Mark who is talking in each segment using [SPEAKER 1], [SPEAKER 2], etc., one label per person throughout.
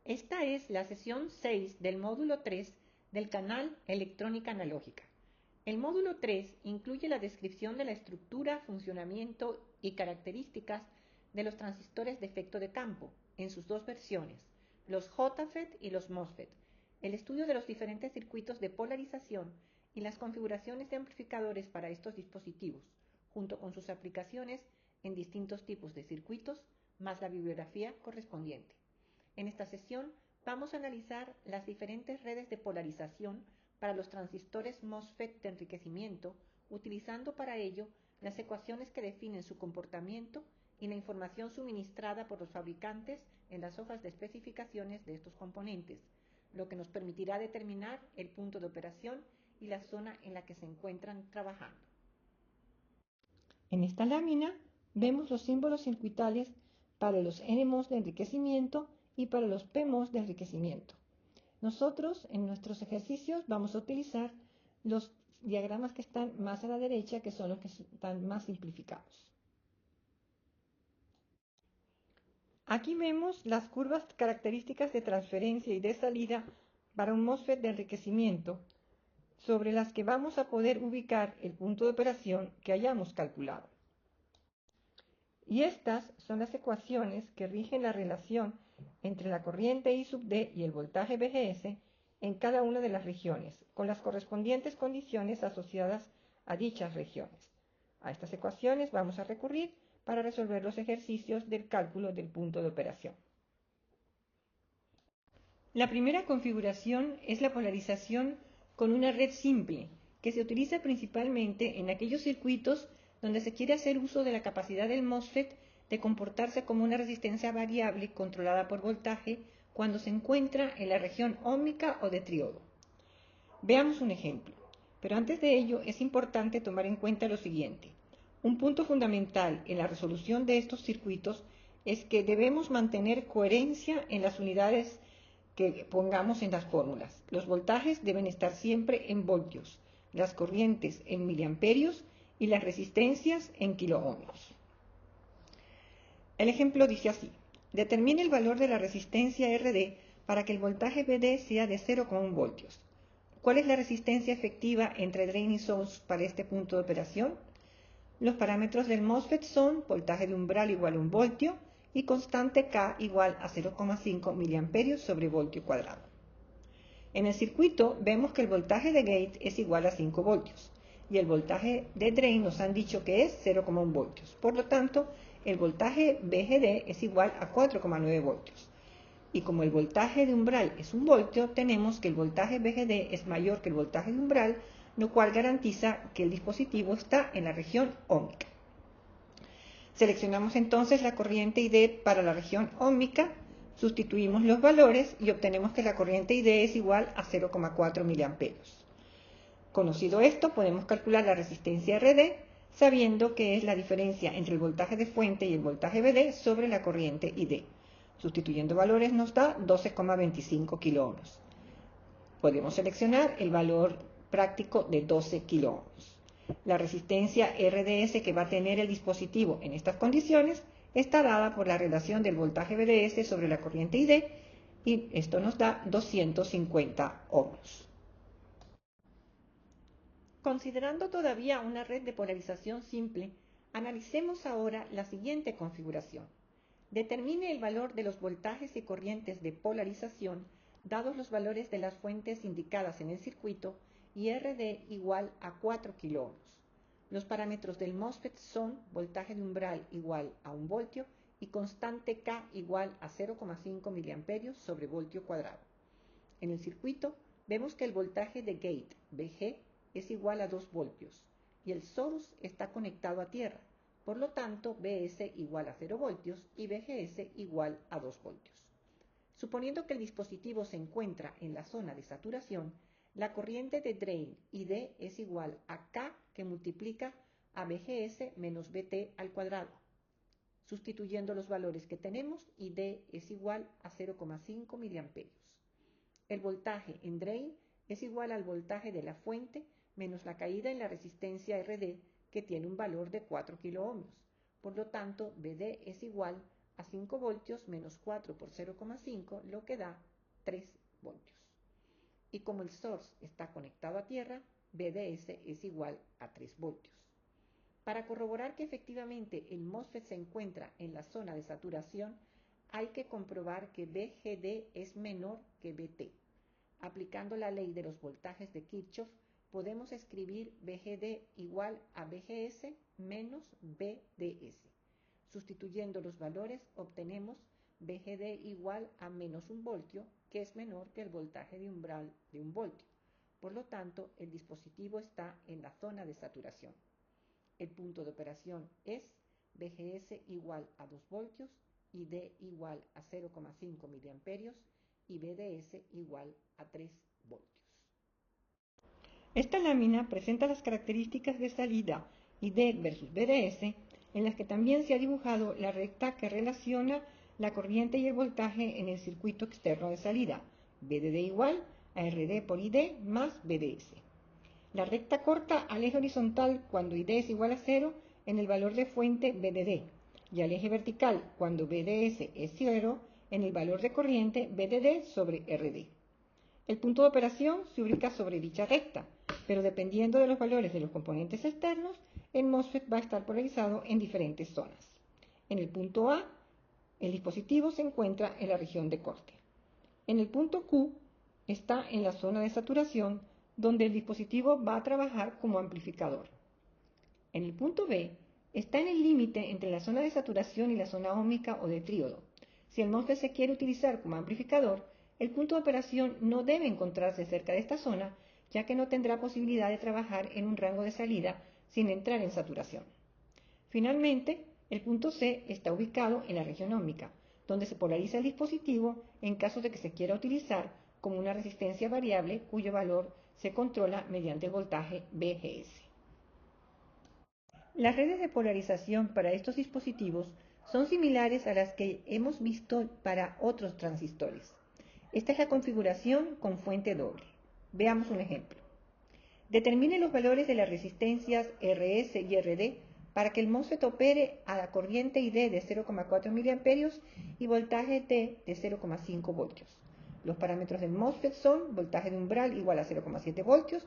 [SPEAKER 1] Esta es la sesión 6 del módulo 3 del canal Electrónica Analógica. El módulo 3 incluye la descripción de la estructura, funcionamiento y características de los transistores de efecto de campo, en sus dos versiones, los JFET y los MOSFET, el estudio de los diferentes circuitos de polarización y las configuraciones de amplificadores para estos dispositivos, junto con sus aplicaciones en distintos tipos de circuitos, más la bibliografía correspondiente. En esta sesión vamos a analizar las diferentes redes de polarización para los transistores MOSFET de enriquecimiento, utilizando para ello las ecuaciones que definen su comportamiento y la información suministrada por los fabricantes en las hojas de especificaciones de estos componentes, lo que nos permitirá determinar el punto de operación y la zona en la que se encuentran trabajando. En esta lámina vemos los símbolos circuitales para los NMOS de enriquecimiento y para los PMOS de enriquecimiento. Nosotros en nuestros ejercicios vamos a utilizar los diagramas que están más a la derecha, que son los que están más simplificados. Aquí vemos las curvas características de transferencia y de salida para un MOSFET de enriquecimiento, sobre las que vamos a poder ubicar el punto de operación que hayamos calculado. Y estas son las ecuaciones que rigen la relación entre la corriente I sub D y el voltaje VGS en cada una de las regiones, con las correspondientes condiciones asociadas a dichas regiones. A estas ecuaciones vamos a recurrir para resolver los ejercicios del cálculo del punto de operación. La primera configuración es la polarización con una red simple, que se utiliza principalmente en aquellos circuitos donde se quiere hacer uso de la capacidad del MOSFET de comportarse como una resistencia variable controlada por voltaje cuando se encuentra en la región óhmica o de triodo. Veamos un ejemplo, pero antes de ello es importante tomar en cuenta lo siguiente. Un punto fundamental en la resolución de estos circuitos es que debemos mantener coherencia en las unidades que pongamos en las fórmulas. Los voltajes deben estar siempre en voltios, las corrientes en miliamperios y las resistencias en kiloohmios. El ejemplo dice así: determine el valor de la resistencia RD para que el voltaje VD sea de 0,1 voltios. ¿Cuál es la resistencia efectiva entre drain y source para este punto de operación? Los parámetros del MOSFET son voltaje de umbral igual a 1 voltio y constante K igual a 0,5 miliamperios sobre voltio cuadrado. En el circuito vemos que el voltaje de gate es igual a 5 voltios y el voltaje de drain nos han dicho que es 0,1 voltios. Por lo tanto, el voltaje VGD es igual a 4,9 voltios. Y como el voltaje de umbral es 1 voltio, tenemos que el voltaje VGD es mayor que el voltaje de umbral, lo cual garantiza que el dispositivo está en la región óhmica. Seleccionamos entonces la corriente ID para la región óhmica, sustituimos los valores y obtenemos que la corriente ID es igual a 0,4 miliamperios. Conocido esto, podemos calcular la resistencia RD, sabiendo que es la diferencia entre el voltaje de fuente y el voltaje VD sobre la corriente ID. Sustituyendo valores nos da 12,25 kiloohms. Podemos seleccionar el valor práctico de 12 kiloohms. La resistencia RDS que va a tener el dispositivo en estas condiciones está dada por la relación del voltaje VDS sobre la corriente ID y esto nos da 250 ohms. Considerando todavía una red de polarización simple, analicemos ahora la siguiente configuración. Determine el valor de los voltajes y corrientes de polarización dados los valores de las fuentes indicadas en el circuito y RD igual a 4 kiloohms. Los parámetros del MOSFET son voltaje de umbral igual a 1 voltio y constante K igual a 0,5 miliamperios sobre voltio cuadrado. En el circuito vemos que el voltaje de gate VG es igual a 2 voltios y el source está conectado a tierra. Por lo tanto, VS igual a 0 voltios y VGS igual a 2 voltios. Suponiendo que el dispositivo se encuentra en la zona de saturación, la corriente de drain ID es igual a K que multiplica a VGS menos VT al cuadrado. Sustituyendo los valores que tenemos, ID es igual a 0,5 miliamperios. El voltaje en drain es igual al voltaje de la fuente menos la caída en la resistencia RD, que tiene un valor de 4 kiloohms. Por lo tanto, VD es igual a 5 voltios menos 4 por 0,5, lo que da 3 voltios. Y como el source está conectado a tierra, BDS es igual a 3 voltios. Para corroborar que efectivamente el MOSFET se encuentra en la zona de saturación, hay que comprobar que VGD es menor que VT. Aplicando la ley de los voltajes de Kirchhoff, podemos escribir VGD igual a VGS menos VDS. Sustituyendo los valores, obtenemos VGD igual a menos 1 voltio, que es menor que el voltaje de umbral de 1 voltio. Por lo tanto, el dispositivo está en la zona de saturación. El punto de operación es VGS igual a 2 voltios y D igual a 0,5 miliamperios y BDS igual a 3 voltios. Esta lámina presenta las características de salida ID versus BDS, en las que también se ha dibujado la recta que relaciona la corriente y el voltaje en el circuito externo de salida, VDD igual a RD por ID más BDS. La recta corta al eje horizontal cuando ID es igual a 0 en el valor de fuente VDD y al eje vertical cuando BDS es 0 en el valor de corriente VDD sobre RD. El punto de operación se ubica sobre dicha recta, pero dependiendo de los valores de los componentes externos, el MOSFET va a estar polarizado en diferentes zonas. En el punto A, el dispositivo se encuentra en la región de corte. En el punto Q, está en la zona de saturación, donde el dispositivo va a trabajar como amplificador. En el punto B, está en el límite entre la zona de saturación y la zona óhmica o de tríodo. Si el MOSFET se quiere utilizar como amplificador, el punto de operación no debe encontrarse cerca de esta zona, ya que no tendrá posibilidad de trabajar en un rango de salida sin entrar en saturación. Finalmente, el punto C está ubicado en la región óhmica, donde se polariza el dispositivo en caso de que se quiera utilizar como una resistencia variable cuyo valor se controla mediante el voltaje VGS. Las redes de polarización para estos dispositivos son similares a las que hemos visto para otros transistores. Esta es la configuración con fuente doble. Veamos un ejemplo. Determine los valores de las resistencias RS y RD para que el MOSFET opere a la corriente ID de 0,4 mA y voltaje T de 0,5 voltios. Los parámetros del MOSFET son voltaje de umbral igual a 0,7 voltios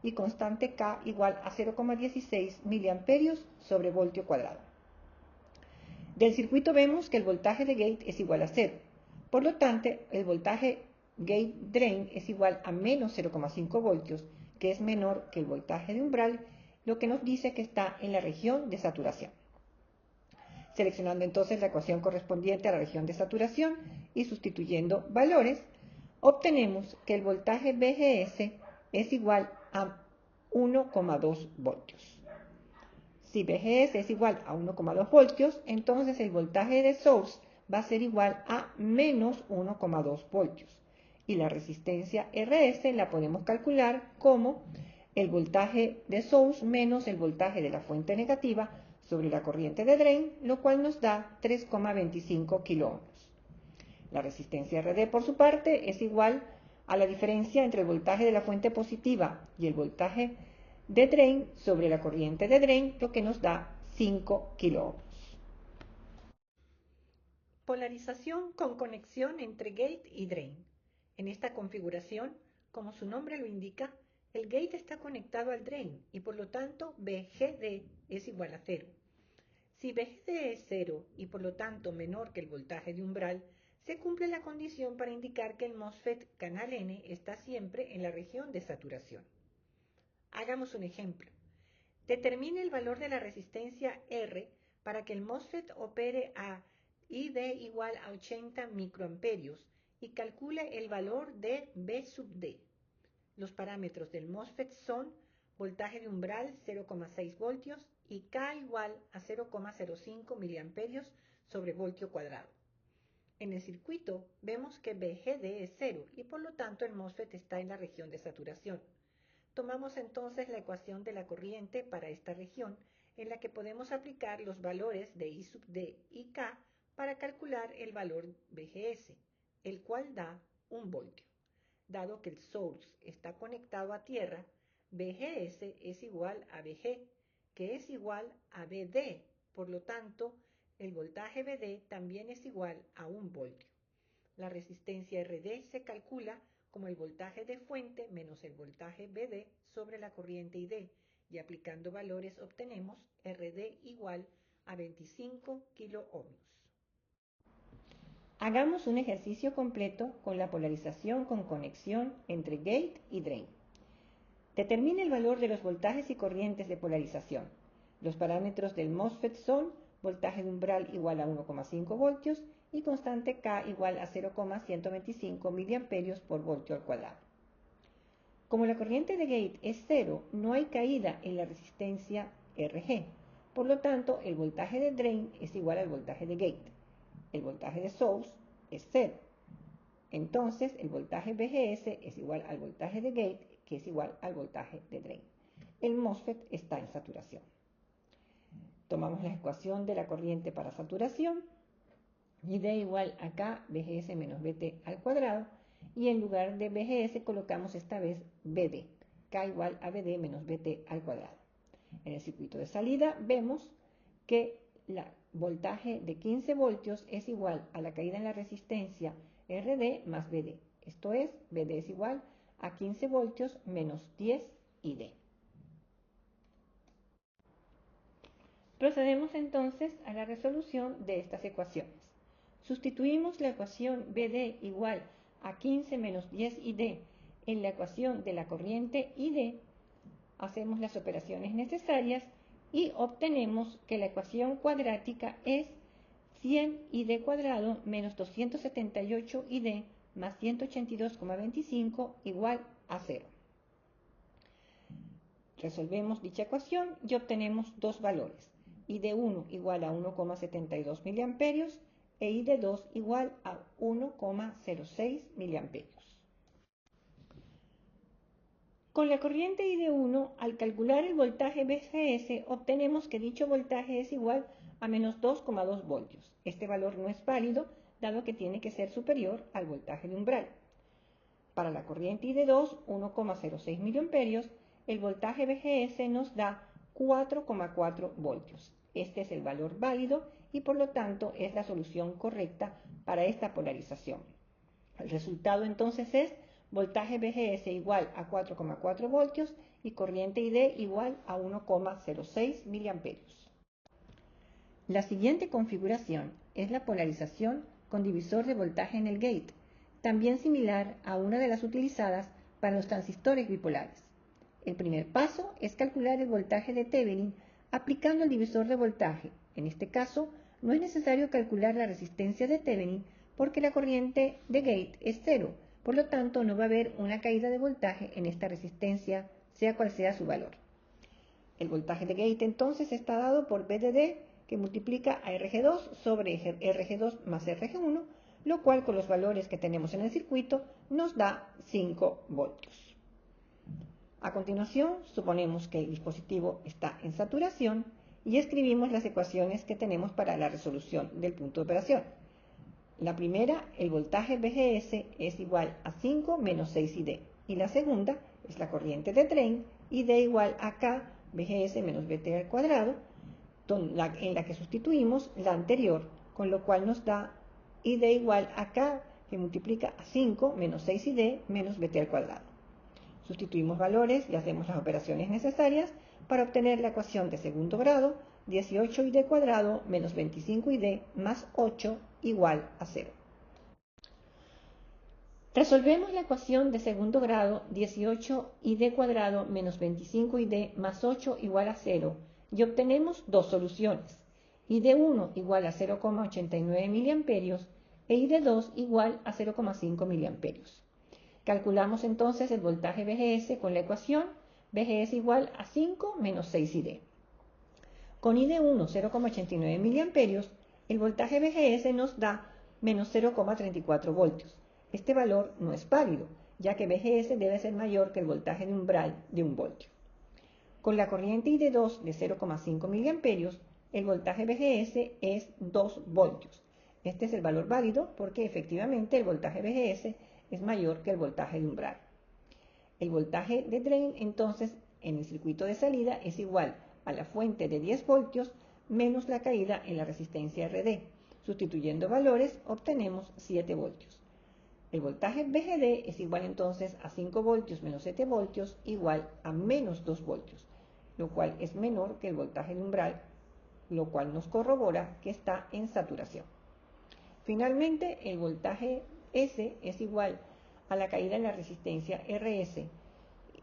[SPEAKER 1] y constante K igual a 0,16 mA sobre voltio cuadrado. Del circuito vemos que el voltaje de gate es igual a 0. Por lo tanto, el voltaje gate drain es igual a menos 0,5 voltios, que es menor que el voltaje de umbral, lo que nos dice que está en la región de saturación. Seleccionando entonces la ecuación correspondiente a la región de saturación y sustituyendo valores, obtenemos que el voltaje VGS es igual a 1,2 voltios. Si VGS es igual a 1,2 voltios, entonces el voltaje de source va a ser igual a menos 1,2 voltios. Y la resistencia RS la podemos calcular como el voltaje de source menos el voltaje de la fuente negativa sobre la corriente de drain, lo cual nos da 3,25 kiloohms. La resistencia RD, por su parte, es igual a la diferencia entre el voltaje de la fuente positiva y el voltaje de drain sobre la corriente de drain, lo que nos da 5 kiloohms. Polarización con conexión entre gate y drain. En esta configuración, como su nombre lo indica, el gate está conectado al drain y por lo tanto VGD es igual a 0. Si VGD es 0 y por lo tanto menor que el voltaje de umbral, se cumple la condición para indicar que el MOSFET canal N está siempre en la región de saturación. Hagamos un ejemplo. Determine el valor de la resistencia R para que el MOSFET opere a ID igual a 80 microamperios y calcule el valor de V sub D. Los parámetros del MOSFET son voltaje de umbral 0,6 voltios y K igual a 0,05 miliamperios sobre voltio cuadrado. En el circuito vemos que VGD es 0 y por lo tanto el MOSFET está en la región de saturación. Tomamos entonces la ecuación de la corriente para esta región, en la que podemos aplicar los valores de I sub D y K para calcular el valor VGS, el cual da 1 voltio. Dado que el source está conectado a tierra, VGS es igual a VG, que es igual a VD. Por lo tanto, El voltaje VD también es igual a 1 voltio. La resistencia RD se calcula como el voltaje de fuente menos el voltaje VD sobre la corriente ID, y aplicando valores obtenemos RD igual a 25 kiloohmios. Hagamos un ejercicio completo con la polarización con conexión entre gate y drain. Determine el valor de los voltajes y corrientes de polarización. Los parámetros del MOSFET son voltaje de umbral igual a 1,5 voltios y constante K igual a 0,125 miliamperios por voltio al cuadrado. Como la corriente de gate es cero, no hay caída en la resistencia RG. Por lo tanto, el voltaje de drain es igual al voltaje de gate. El voltaje de source es cero. Entonces, el voltaje VGS es igual al voltaje de gate, que es igual al voltaje de drain. El MOSFET está en saturación. Tomamos la ecuación de la corriente para saturación, ID igual a K VGS menos VT al cuadrado, y en lugar de VGS colocamos esta vez VD, K igual a VD menos VT al cuadrado. En el circuito de salida vemos que el voltaje de 15 voltios es igual a la caída en la resistencia RD más VD. Esto es, VD es igual a 15 voltios menos 10 ID. Procedemos entonces a la resolución de estas ecuaciones. Sustituimos la ecuación BD igual a 15 menos 10 ID en la ecuación de la corriente ID, hacemos las operaciones necesarias y obtenemos que la ecuación cuadrática es 100 ID cuadrado menos 278 ID más 182,25 igual a 0. Resolvemos dicha ecuación y obtenemos dos valores. ID1 igual a 1,72 miliamperios e ID2 igual a 1,06 miliamperios. Con la corriente ID1, al calcular el voltaje VGS, obtenemos que dicho voltaje es igual a menos 2,2 voltios. Este valor no es válido, dado que tiene que ser superior al voltaje de umbral. Para la corriente ID2, 1,06 miliamperios, el voltaje VGS nos da 4,4 voltios. Este es el valor válido y por lo tanto es la solución correcta para esta polarización. El resultado entonces es voltaje VGS igual a 4,4 voltios y corriente ID igual a 1,06 miliamperios. La siguiente configuración es la polarización con divisor de voltaje en el gate, también similar a una de las utilizadas para los transistores bipolares. El primer paso es calcular el voltaje de Thevenin aplicando el divisor de voltaje. En este caso, no es necesario calcular la resistencia de Thevenin porque la corriente de gate es cero, por lo tanto no va a haber una caída de voltaje en esta resistencia, sea cual sea su valor. El voltaje de gate entonces está dado por VDD, que multiplica a RG2 sobre RG2 más RG1, lo cual con los valores que tenemos en el circuito nos da 5 voltios. A continuación, suponemos que el dispositivo está en saturación y escribimos las ecuaciones que tenemos para la resolución del punto de operación. La primera, el voltaje VGS es igual a 5 menos 6 ID. Y la segunda es la corriente de drain, ID igual a K VGS menos VT al cuadrado, en la que sustituimos la anterior, con lo cual nos da ID igual a K, que multiplica a 5 menos 6 ID menos VT al cuadrado. Sustituimos valores y hacemos las operaciones necesarias para obtener la ecuación de segundo grado, 18 ID cuadrado menos 25 ID más 8 igual a 0. Resolvemos la ecuación de segundo grado, 18 ID cuadrado menos 25 ID más 8 igual a 0, y obtenemos dos soluciones. ID1 igual a 0,89 miliamperios e ID2 igual a 0,5 miliamperios. Calculamos entonces el voltaje VGS con la ecuación VGS igual a 5 menos 6 ID. Con ID1 0,89 miliamperios, el voltaje VGS nos da menos 0,34 voltios. Este valor no es válido, ya que VGS debe ser mayor que el voltaje de umbral de 1 voltio. Con la corriente ID2 de 0,5 miliamperios, el voltaje VGS es 2 voltios. Este es el valor válido porque efectivamente el voltaje VGS es mayor que el voltaje de umbral. El voltaje de drain entonces en el circuito de salida es igual a la fuente de 10 voltios menos la caída en la resistencia RD. Sustituyendo valores, obtenemos 7 voltios. El voltaje VGD es igual entonces a 5 voltios menos 7 voltios igual a menos 2 voltios, lo cual es menor que el voltaje de umbral, lo cual nos corrobora que está en saturación. Finalmente, el voltaje S es igual a la caída en la resistencia RS,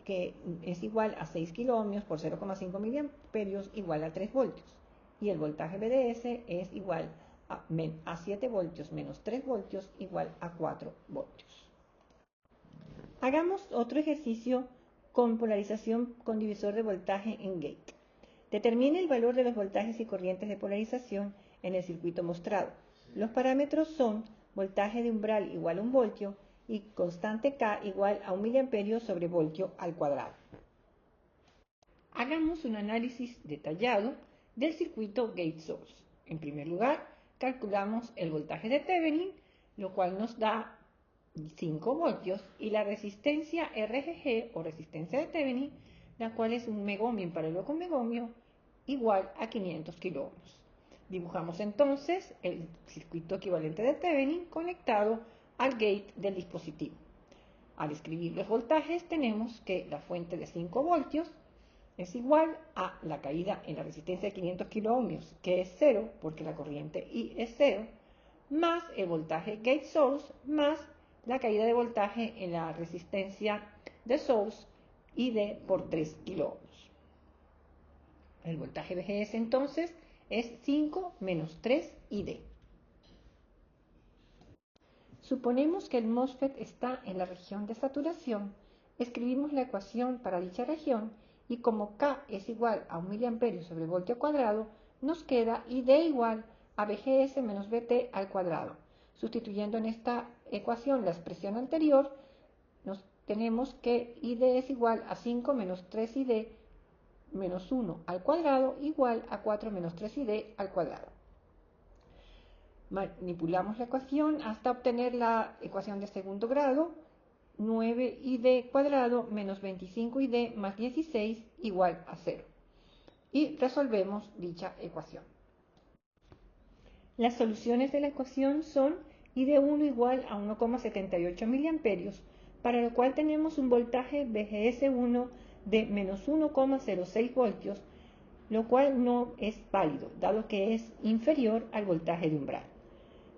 [SPEAKER 1] que es igual a 6 kiloohmios por 0,5 miliamperios igual a 3 voltios. Y el voltaje VDS es igual a 7 voltios menos 3 voltios igual a 4 voltios. Hagamos otro ejercicio con polarización con divisor de voltaje en gate. Determine el valor de los voltajes y corrientes de polarización en el circuito mostrado. Los parámetros son voltaje de umbral igual a 1 voltio y constante K igual a 1 miliamperio sobre voltio al cuadrado. Hagamos un análisis detallado del circuito gate source. En primer lugar, calculamos el voltaje de Thevenin, lo cual nos da 5 voltios, y la resistencia RGG o resistencia de Thevenin, la cual es un megomio en paralelo con megomio, igual a 500 kiloohmios. Dibujamos entonces el circuito equivalente de Thevenin conectado al gate del dispositivo. Al escribir los voltajes tenemos que la fuente de 5 voltios es igual a la caída en la resistencia de 500 kiloohmios, que es 0 porque la corriente I es 0, más el voltaje gate source, más la caída de voltaje en la resistencia de source ID por 3 kiloohmios. El voltaje VGS entonces es 5 menos 3 ID. Suponemos que el MOSFET está en la región de saturación, escribimos la ecuación para dicha región y como K es igual a 1 miliamperio sobre voltio cuadrado, nos queda ID igual a VGS menos VT al cuadrado. Sustituyendo en esta ecuación la expresión anterior, tenemos que ID es igual a 5 menos 3ID menos 1 al cuadrado igual a 4 menos 3ID al cuadrado. Manipulamos la ecuación hasta obtener la ecuación de segundo grado, 9ID cuadrado menos 25ID más 16 igual a 0. Y resolvemos dicha ecuación. Las soluciones de la ecuación son ID1 igual a 1,78 miliamperios, para lo cual tenemos un voltaje VGS1 de menos 1,06 voltios, lo cual no es válido, dado que es inferior al voltaje de umbral.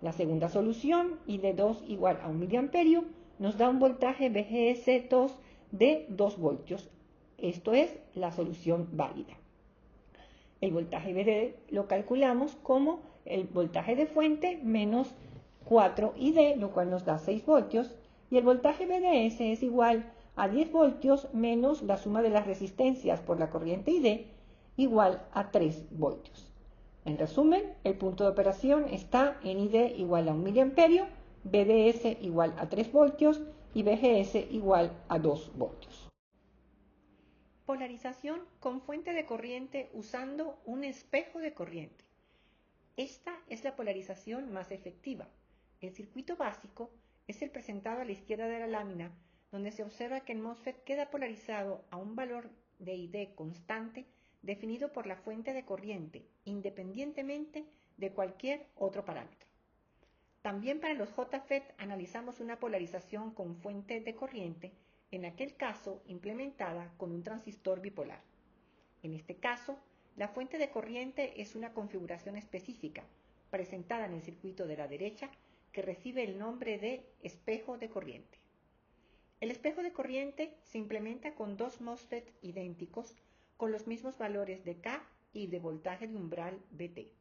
[SPEAKER 1] La segunda solución, ID2 igual a 1 miliamperio, nos da un voltaje VGS2 de 2 voltios. Esto es la solución válida. El voltaje VD lo calculamos como el voltaje de fuente menos 4ID, lo cual nos da 6 voltios, y el voltaje VDS es igual a 10 voltios menos la suma de las resistencias por la corriente ID, igual a 3 voltios. En resumen, el punto de operación está en ID igual a 1 miliamperio, VDS igual a 3 voltios y VGS igual a 2 voltios. Polarización con fuente de corriente usando un espejo de corriente. Esta es la polarización más efectiva. El circuito básico es el presentado a la izquierda de la lámina, donde se observa que el MOSFET queda polarizado a un valor de ID constante definido por la fuente de corriente, independientemente de cualquier otro parámetro. También para los JFET analizamos una polarización con fuente de corriente, en aquel caso implementada con un transistor bipolar. En este caso, la fuente de corriente es una configuración específica, presentada en el circuito de la derecha, que recibe el nombre de espejo de corriente. El espejo de corriente se implementa con dos MOSFET idénticos, con los mismos valores de K y de voltaje de umbral VT.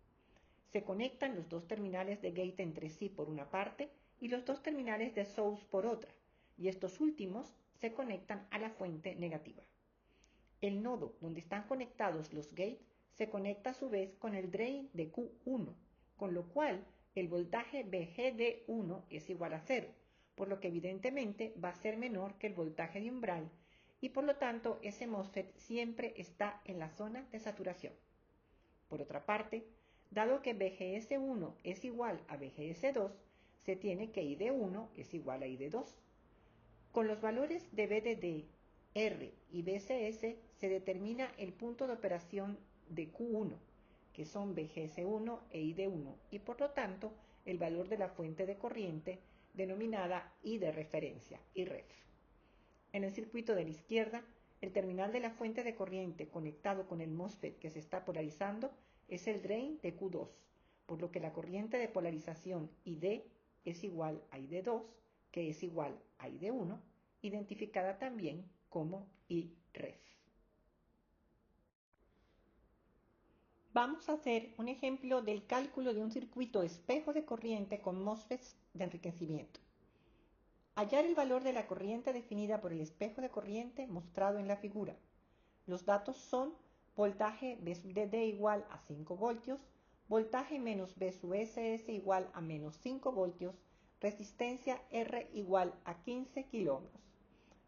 [SPEAKER 1] Se conectan los dos terminales de gate entre sí por una parte y los dos terminales de source por otra, y estos últimos se conectan a la fuente negativa. El nodo donde están conectados los gates se conecta a su vez con el drain de Q1, con lo cual el voltaje VGD1 es igual a 0, por lo que evidentemente va a ser menor que el voltaje de umbral, y por lo tanto ese MOSFET siempre está en la zona de saturación. Por otra parte, dado que VGS1 es igual a VGS2, se tiene que ID1 es igual a ID2. Con los valores de VDD, R y VCS se determina el punto de operación de Q1, que son VGS1 e ID1, y por lo tanto el valor de la fuente de corriente denominada I de referencia, IREF. En el circuito de la izquierda, el terminal de la fuente de corriente conectado con el MOSFET que se está polarizando es el drain de Q2, por lo que la corriente de polarización ID es igual a ID2, que es igual a ID1, identificada también como IREF. Vamos a hacer un ejemplo del cálculo de un circuito espejo de corriente con MOSFETs de enriquecimiento. Hallar el valor de la corriente definida por el espejo de corriente mostrado en la figura. Los datos son voltaje V sub DD igual a 5 voltios, voltaje menos V sub SS igual a menos 5 voltios, resistencia R igual a 15 kiloohmios.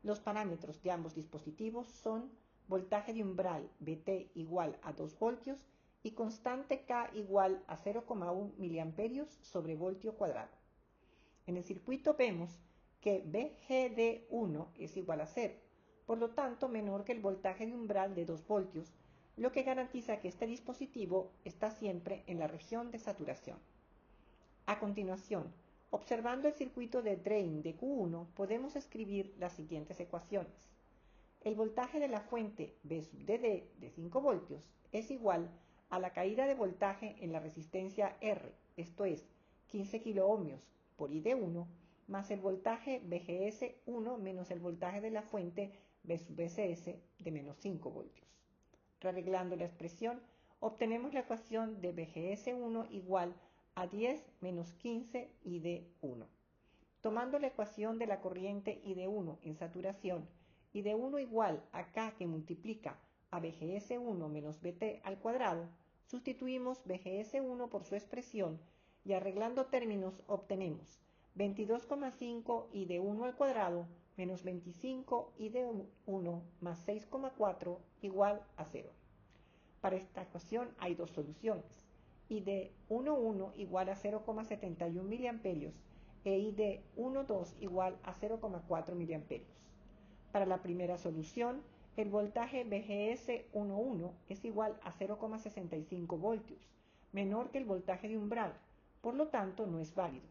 [SPEAKER 1] Los parámetros de ambos dispositivos son voltaje de umbral VT igual a 2 voltios y constante K igual a 0,1 miliamperios sobre voltio cuadrado. En el circuito vemos que VGD1 es igual a 0, por lo tanto menor que el voltaje de umbral de 2 voltios, lo que garantiza que este dispositivo está siempre en la región de saturación. A continuación, observando el circuito de drain de Q1, podemos escribir las siguientes ecuaciones. El voltaje de la fuente V sub DD de 5 voltios es igual a la caída de voltaje en la resistencia R, esto es, 15 kiloohmios por ID1, más el voltaje VGS1 menos el voltaje de la fuente V sub SS de menos 5 voltios. Rearreglando la expresión, obtenemos la ecuación de VGS1 igual a 10 menos 15 ID1. Tomando la ecuación de la corriente ID1 en saturación, ID1 igual a K que multiplica a VGS1 menos VT al cuadrado, sustituimos VGS1 por su expresión y arreglando términos obtenemos 22,5 ID1 al cuadrado menos 25 ID1 más 6,4 igual a 0. Para esta ecuación hay dos soluciones. ID11 igual a 0,71 miliamperios e ID12 igual a 0,4 miliamperios. Para la primera solución, el voltaje VGS11 es igual a 0,65 voltios, menor que el voltaje de umbral, por lo tanto no es válido.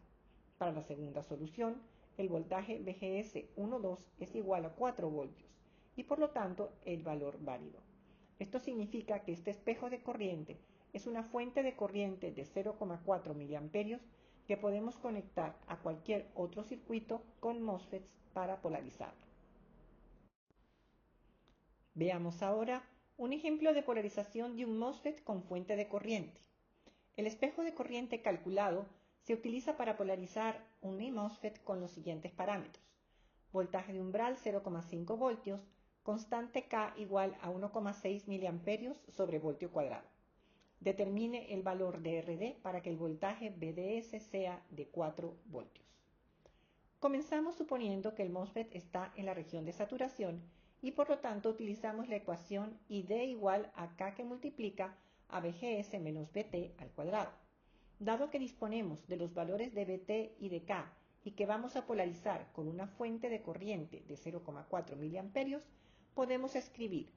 [SPEAKER 1] Para la segunda solución, el voltaje VGS12 es igual a 4 voltios y por lo tanto el valor válido. Esto significa que este espejo de corriente es una fuente de corriente de 0,4 miliamperios que podemos conectar a cualquier otro circuito con MOSFETs para polarizarlo. Veamos ahora un ejemplo de polarización de un MOSFET con fuente de corriente. El espejo de corriente calculado se utiliza para polarizar un MOSFET con los siguientes parámetros. Voltaje de umbral 0,5 voltios, constante K igual a 1,6 miliamperios sobre voltio cuadrado. Determine el valor de RD para que el voltaje VDS sea de 4 voltios. Comenzamos suponiendo que el MOSFET está en la región de saturación y por lo tanto utilizamos la ecuación ID igual a K que multiplica a VGS menos VT al cuadrado. Dado que disponemos de los valores de VT y de K y que vamos a polarizar con una fuente de corriente de 0,4 miliamperios, podemos escribir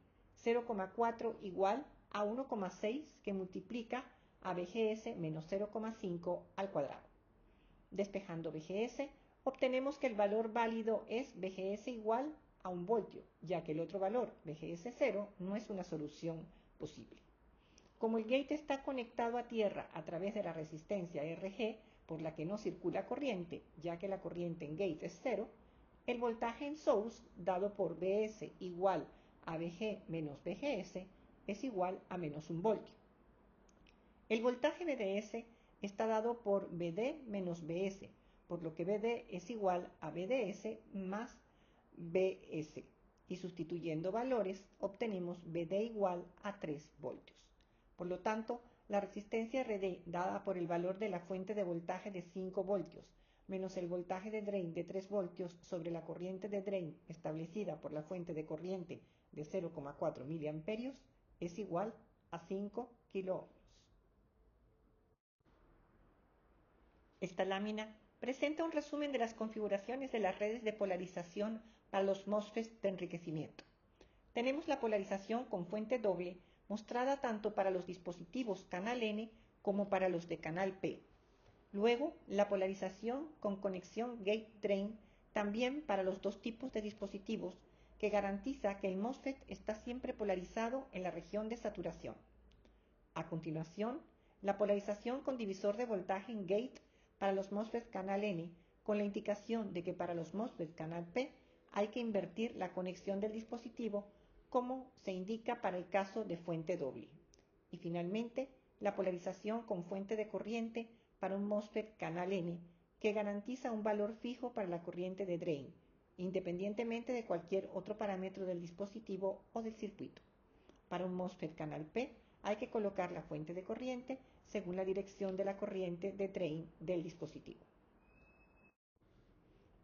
[SPEAKER 1] 0,4 igual a 1,6 que multiplica a VGS menos 0,5 al cuadrado. Despejando VGS, obtenemos que el valor válido es VGS igual a 1 voltio, ya que el otro valor, VGS0, no es una solución posible. Como el gate está conectado a tierra a través de la resistencia RG, por la que no circula corriente, ya que la corriente en gate es 0, el voltaje en source, dado por Vs igual a Vg menos Vgs, es igual a menos 1 voltio. El voltaje VDS está dado por Vd menos Vs, por lo que Vd es igual a VDS más Vs, y sustituyendo valores obtenemos Vd igual a 3 voltios. Por lo tanto, la resistencia RD dada por el valor de la fuente de voltaje de 5 voltios menos el voltaje de drain de 3 voltios sobre la corriente de drain establecida por la fuente de corriente de 0,4 miliamperios es igual a 5 kiloohmios. Esta lámina presenta un resumen de las configuraciones de las redes de polarización para los MOSFETs de enriquecimiento. Tenemos la polarización con fuente doble mostrada tanto para los dispositivos canal N como para los de canal P. Luego, la polarización con conexión gate-drain también para los dos tipos de dispositivos, que garantiza que el MOSFET está siempre polarizado en la región de saturación. A continuación, la polarización con divisor de voltaje en gate para los MOSFET canal N, con la indicación de que para los MOSFET canal P hay que invertir la conexión del dispositivo, como se indica para el caso de fuente doble. Y finalmente, la polarización con fuente de corriente para un MOSFET canal N, que garantiza un valor fijo para la corriente de drain, independientemente de cualquier otro parámetro del dispositivo o del circuito. Para un MOSFET canal P hay que colocar la fuente de corriente según la dirección de la corriente de drain del dispositivo.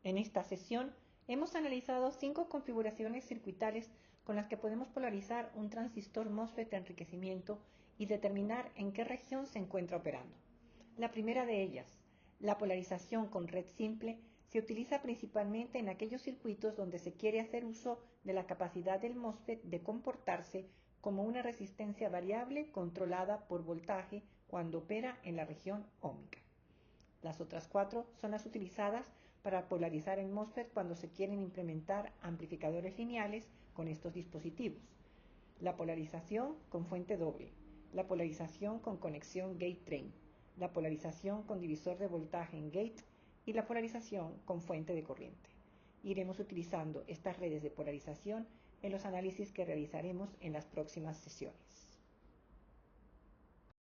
[SPEAKER 1] En esta sesión hemos analizado 5 configuraciones circuitales con las que podemos polarizar un transistor MOSFET de enriquecimiento y determinar en qué región se encuentra operando. La primera de ellas, la polarización con red simple, se utiliza principalmente en aquellos circuitos donde se quiere hacer uso de la capacidad del MOSFET de comportarse como una resistencia variable controlada por voltaje cuando opera en la región óhmica. Las otras 4 son las utilizadas para polarizar el MOSFET cuando se quieren implementar amplificadores lineales con estos dispositivos. La polarización con fuente doble, la polarización con conexión gate-drain, la polarización con divisor de voltaje en gate y la polarización con fuente de corriente. Iremos utilizando estas redes de polarización en los análisis que realizaremos en las próximas sesiones.